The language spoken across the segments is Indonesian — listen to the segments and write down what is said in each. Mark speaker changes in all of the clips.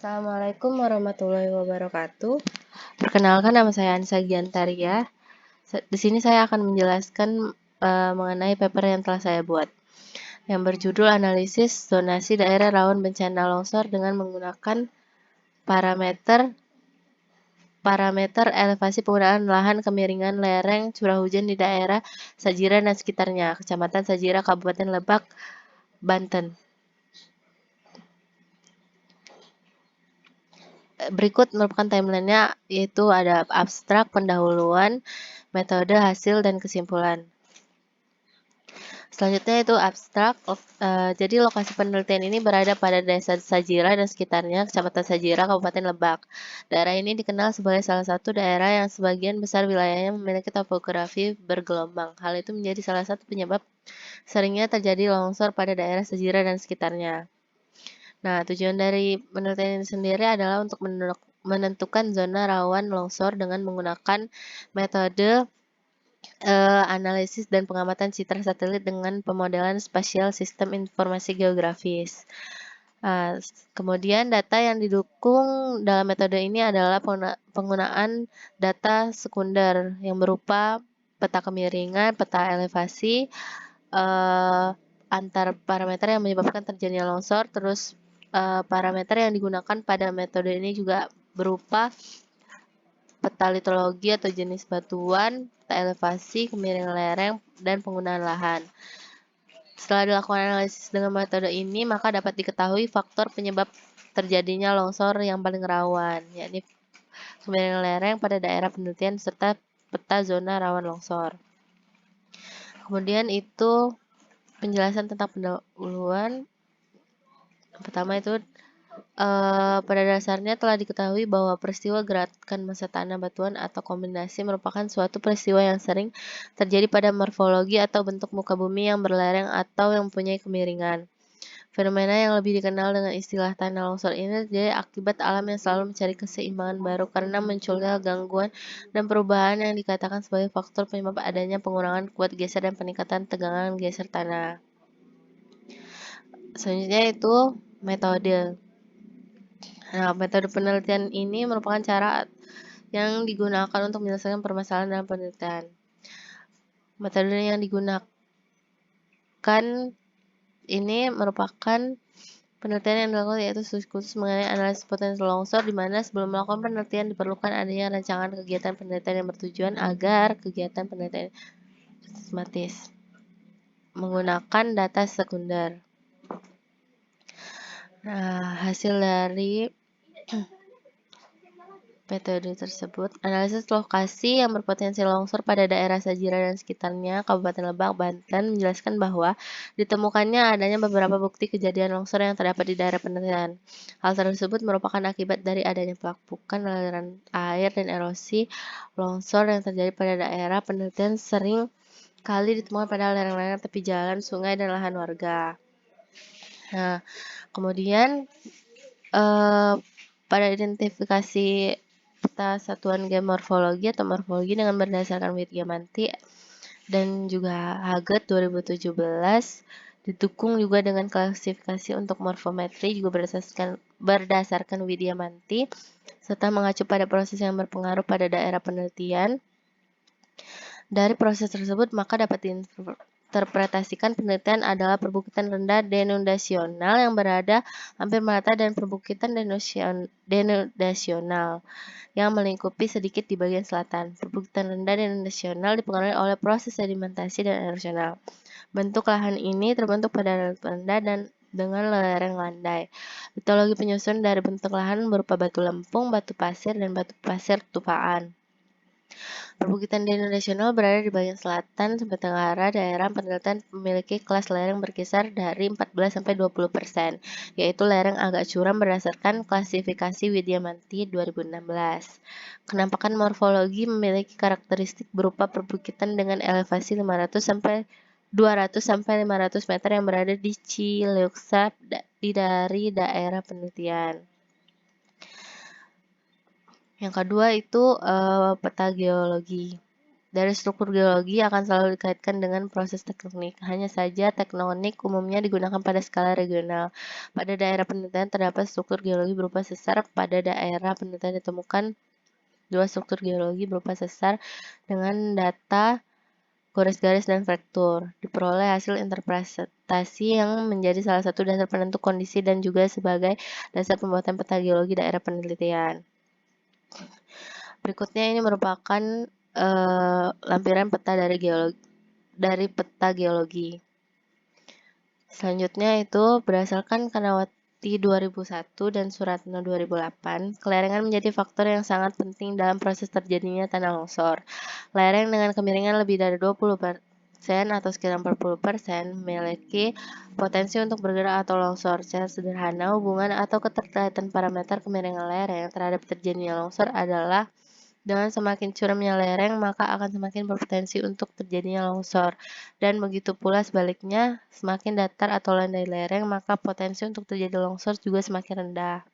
Speaker 1: Assalamualaikum warahmatullahi wabarakatuh. Perkenalkan, nama saya Anissa Giantaria. Di sini saya akan menjelaskan mengenai paper yang telah saya buat, yang berjudul Analisis Zonasi Daerah Rawan Bencana Longsor dengan menggunakan parameter elevasi penggunaan lahan, kemiringan lereng, curah hujan di daerah Sajira dan sekitarnya, Kecamatan Sajira, Kabupaten Lebak, Banten. Berikut merupakan timeline-nya, yaitu ada abstrak, pendahuluan, metode, hasil, dan kesimpulan. Selanjutnya itu abstrak. Jadi lokasi penelitian ini berada pada desa Sajira dan sekitarnya, Kecamatan Sajira, Kabupaten Lebak. Daerah ini dikenal sebagai salah satu daerah yang sebagian besar wilayahnya memiliki topografi bergelombang. Hal itu menjadi salah satu penyebab seringnya terjadi longsor pada daerah Sajira dan sekitarnya. Nah, tujuan dari penelitian ini sendiri adalah untuk menentukan zona rawan longsor dengan menggunakan metode analisis dan pengamatan citra satelit dengan pemodelan spasial sistem informasi geografis. Kemudian data yang didukung dalam metode ini adalah penggunaan data sekunder yang berupa peta kemiringan, peta elevasi, antar parameter yang menyebabkan terjadinya longsor. Terus parameter yang digunakan pada metode ini juga berupa peta litologi atau jenis batuan, peta elevasi, kemiringan lereng, dan penggunaan lahan. Setelah dilakukan analisis dengan metode ini, maka dapat diketahui faktor penyebab terjadinya longsor yang paling rawan, yakni kemiringan lereng pada daerah penelitian serta peta zona rawan longsor. Kemudian itu penjelasan tentang pendahuluan. Pertama itu pada dasarnya telah diketahui bahwa peristiwa gerakan massa tanah batuan atau kombinasi merupakan suatu peristiwa yang sering terjadi pada morfologi atau bentuk muka bumi yang berlereng atau yang mempunyai kemiringan. Fenomena yang lebih dikenal dengan istilah tanah longsor ini terjadi akibat alam yang selalu mencari keseimbangan baru karena munculnya gangguan dan perubahan yang dikatakan sebagai faktor penyebab adanya pengurangan kuat geser dan peningkatan tegangan geser tanah. Selanjutnya itu metode. Nah, metode penelitian ini merupakan cara yang digunakan untuk menyelesaikan permasalahan dalam penelitian. Metode yang digunakan ini merupakan penelitian yang dilakukan yaitu studi khusus mengenai analisis potensi longsor, di mana sebelum melakukan penelitian diperlukan adanya rancangan kegiatan penelitian yang bertujuan agar kegiatan penelitian sistematis menggunakan data sekunder. Nah, hasil dari metode tersebut, analisis lokasi yang berpotensi longsor pada daerah Sajira dan sekitarnya, Kabupaten Lebak, Banten, menjelaskan bahwa ditemukannya adanya beberapa bukti kejadian longsor yang terdapat di daerah penelitian. Hal tersebut merupakan akibat dari adanya pelapukan aliran air dan erosi longsor yang terjadi pada daerah penelitian sering kali ditemukan pada lereng-lereng tepi jalan, sungai, dan lahan warga. Nah, kemudian pada identifikasi peta satuan geomorfologi atau morfologi dengan berdasarkan Widiamanti dan juga Haget 2017, didukung juga dengan klasifikasi untuk morfometri juga berdasarkan Widiamanti, serta mengacu pada proses yang berpengaruh pada daerah penelitian. Dari proses tersebut, maka dapat diinterpretasikan penelitian adalah perbukitan rendah denundasional yang berada hampir merata dan perbukitan denundasional yang melingkupi sedikit di bagian selatan. Perbukitan rendah denundasional dipengaruhi oleh proses sedimentasi dan erosional. Bentuk lahan ini terbentuk pada rendah dan dengan lereng landai. Litologi penyusun dari bentuk lahan berupa batu lempung, batu pasir, dan batu pasir tupaan. Perbukitan denundasional berada di bagian selatan sampai tenggara daerah penelitian memiliki kelas lereng berkisar dari 14-20%, yaitu lereng agak curam berdasarkan klasifikasi Widiamanti 2016. Kenampakan morfologi memiliki karakteristik berupa perbukitan dengan elevasi 200-500 meter yang berada di Cileuksa dari daerah penelitian. Yang kedua itu peta geologi. dari struktur geologi akan selalu dikaitkan dengan proses tektonik. Hanya saja tektonik umumnya digunakan pada skala regional. Pada daerah penelitian terdapat struktur geologi berupa sesar. Pada daerah penelitian ditemukan dua struktur geologi berupa sesar dengan data garis-garis dan fraktur. Diperoleh hasil interpretasi yang menjadi salah satu dasar penentu kondisi dan juga sebagai dasar pembuatan peta geologi daerah penelitian. Berikutnya ini merupakan lampiran peta dari peta geologi. Selanjutnya itu berdasarkan Kanawati 2001 dan Suratno 2008, kelerengan menjadi faktor yang sangat penting dalam proses terjadinya tanah longsor. Lereng dengan kemiringan lebih dari 20% atau sekitar 40% memiliki potensi untuk bergerak atau longsor. Secara sederhana, hubungan atau keterkaitan parameter kemiringan lereng terhadap terjadinya longsor adalah dengan semakin curamnya lereng, maka akan semakin berpotensi untuk terjadinya longsor. Dan begitu pula sebaliknya, semakin datar atau landai lereng, maka potensi untuk terjadi longsor juga semakin rendah.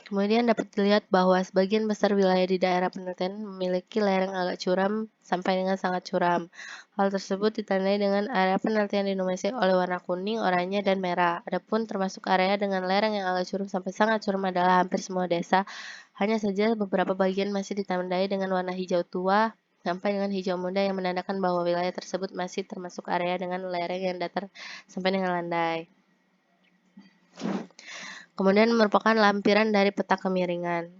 Speaker 1: Kemudian dapat dilihat bahwa sebagian besar wilayah di daerah penelitian memiliki lereng agak curam sampai dengan sangat curam. Hal tersebut ditandai dengan area penelitian didominasi oleh warna kuning, oranye, dan merah. Adapun termasuk area dengan lereng yang agak curam sampai sangat curam adalah hampir semua desa. Hanya saja beberapa bagian masih ditandai dengan warna hijau tua sampai dengan hijau muda yang menandakan bahwa wilayah tersebut masih termasuk area dengan lereng yang datar sampai dengan landai. Kemudian merupakan lampiran dari peta kemiringan.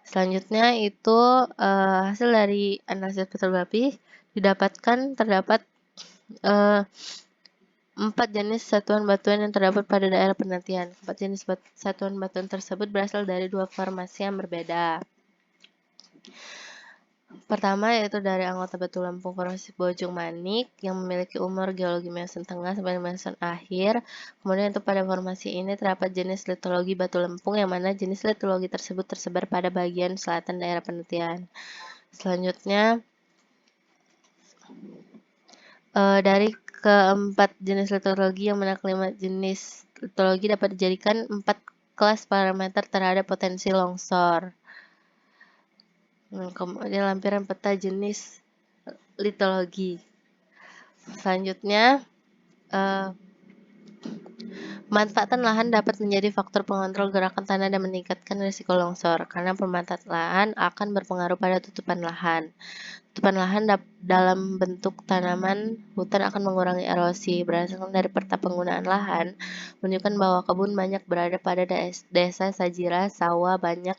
Speaker 1: Selanjutnya itu hasil dari analisis petrografis terdapat 4 jenis satuan batuan yang terdapat pada daerah penelitian. 4 jenis satuan batuan tersebut berasal dari 2 formasi yang berbeda. Pertama yaitu dari anggota batu lempung formasi Bojong Manik yang memiliki umur geologi Miocene tengah sampai Miocene akhir. Kemudian untuk pada formasi ini terdapat jenis litologi batu lempung yang mana jenis litologi tersebut tersebar pada bagian selatan daerah penelitian. Selanjutnya dari keempat jenis litologi yang mana kelima jenis litologi dapat dijadikan 4 kelas parameter terhadap potensi longsor. Kemudian lampiran peta jenis litologi. Selanjutnya, pemanfaatan lahan dapat menjadi faktor pengontrol gerakan tanah dan meningkatkan risiko longsor, karena pemanfaatan lahan akan berpengaruh pada tutupan lahan. Tutupan lahan dalam bentuk tanaman hutan akan mengurangi erosi. Berdasarkan dari peta penggunaan lahan, menunjukkan bahwa kebun banyak berada pada desa Sajira, sawah banyak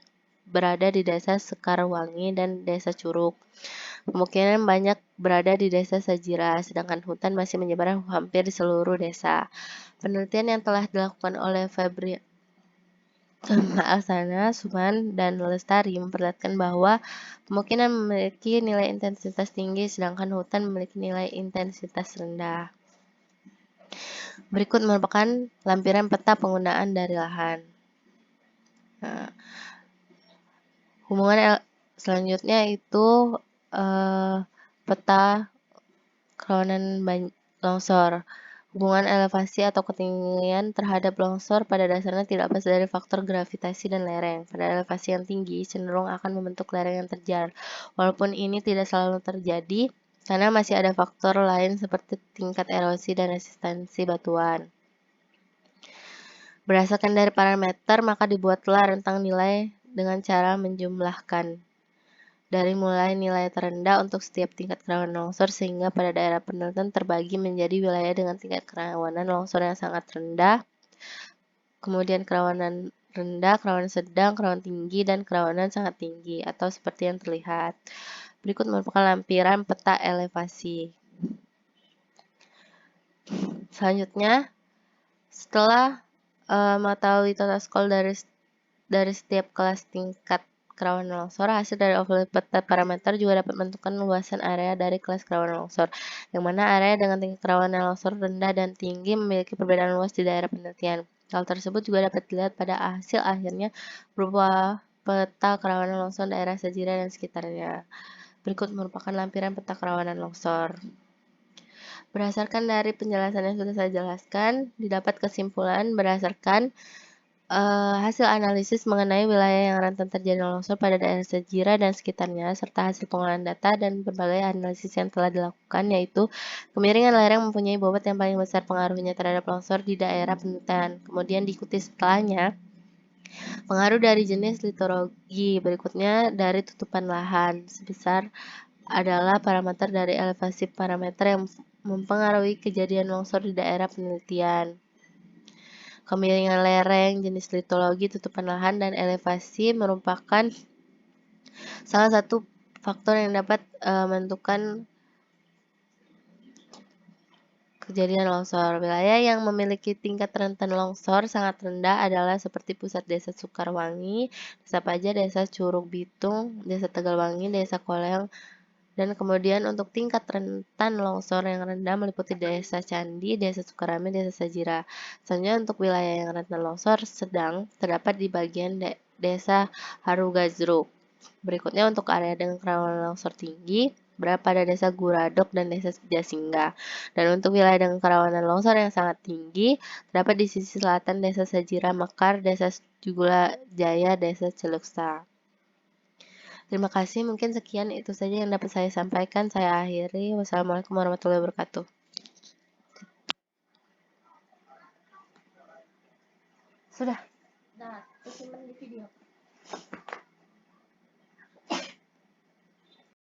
Speaker 1: berada di desa Sekarwangi dan desa Curug. Pemukiman banyak berada di desa Sajira, sedangkan hutan masih menyebar hampir di seluruh desa. Penelitian yang telah dilakukan oleh Febri Alsana, Suman, dan Lestari memperlihatkan bahwa pemukiman memiliki nilai intensitas tinggi, sedangkan hutan memiliki nilai intensitas rendah. Berikut merupakan lampiran peta penggunaan dari lahan. Nah, hubungan selanjutnya itu peta kerawanan longsor. Hubungan elevasi atau ketinggian terhadap longsor pada dasarnya tidak lepas dari faktor gravitasi dan lereng. Pada elevasi yang tinggi, cenderung akan membentuk lereng yang terjal. Walaupun ini tidak selalu terjadi, karena masih ada faktor lain seperti tingkat erosi dan resistensi batuan. Berdasarkan dari parameter, maka dibuatlah rentang nilai dengan cara menjumlahkan dari mulai nilai terendah untuk setiap tingkat kerawanan longsor, sehingga pada daerah penelitian terbagi menjadi wilayah dengan tingkat kerawanan longsor yang sangat rendah, kemudian kerawanan rendah, kerawanan sedang, kerawanan tinggi, dan kerawanan sangat tinggi, atau seperti yang terlihat. Berikut merupakan lampiran peta elevasi. Selanjutnya, setelah mengetahui total skor dari setiap kelas tingkat kerawanan longsor, hasil dari overlay peta parameter juga dapat menentukan luasan area dari kelas kerawanan longsor, yang mana area dengan tingkat kerawanan longsor rendah dan tinggi memiliki perbedaan luas di daerah penelitian. Hal tersebut juga dapat dilihat pada hasil akhirnya berupa peta kerawanan longsor daerah Sajira dan sekitarnya. Berikut merupakan lampiran peta kerawanan longsor. Berdasarkan dari penjelasan yang sudah saya jelaskan, didapat kesimpulan berdasarkan hasil analisis mengenai wilayah yang rentan terjadi longsor pada daerah Sajira dan sekitarnya, serta hasil pengolahan data dan berbagai analisis yang telah dilakukan, yaitu kemiringan lereng mempunyai bobot yang paling besar pengaruhnya terhadap longsor di daerah penelitian. Kemudian diikuti setelahnya pengaruh dari jenis litologi, berikutnya dari tutupan lahan, sebesar adalah parameter dari elevasi parameter yang mempengaruhi kejadian longsor di daerah penelitian. Kemiringan lereng, jenis litologi, tutupan lahan, dan elevasi merupakan salah satu faktor yang dapat menentukan kejadian longsor. Wilayah yang memiliki tingkat rentan longsor sangat rendah adalah seperti pusat Desa Sukarwangi, Desa Paja, Desa Curug Bitung, Desa Tegalwangi, Desa Koleng, dan kemudian untuk tingkat rentan longsor yang rendah meliputi Desa Candi, Desa Sukarame, Desa Sajira. Selanjutnya untuk wilayah yang rentan longsor sedang terdapat di bagian Desa Harugazruk. Berikutnya untuk area dengan kerawanan longsor tinggi berada pada Desa Guradok dan Desa Jasinga. Dan untuk wilayah dengan kerawanan longsor yang sangat tinggi terdapat di sisi selatan Desa Sajira Mekar, Desa Jugula Jaya, Desa Celuksa. Terima kasih, mungkin sekian itu saja yang dapat saya sampaikan. Saya akhiri. Wassalamualaikum warahmatullahi wabarakatuh. Sudah. Nah, di video.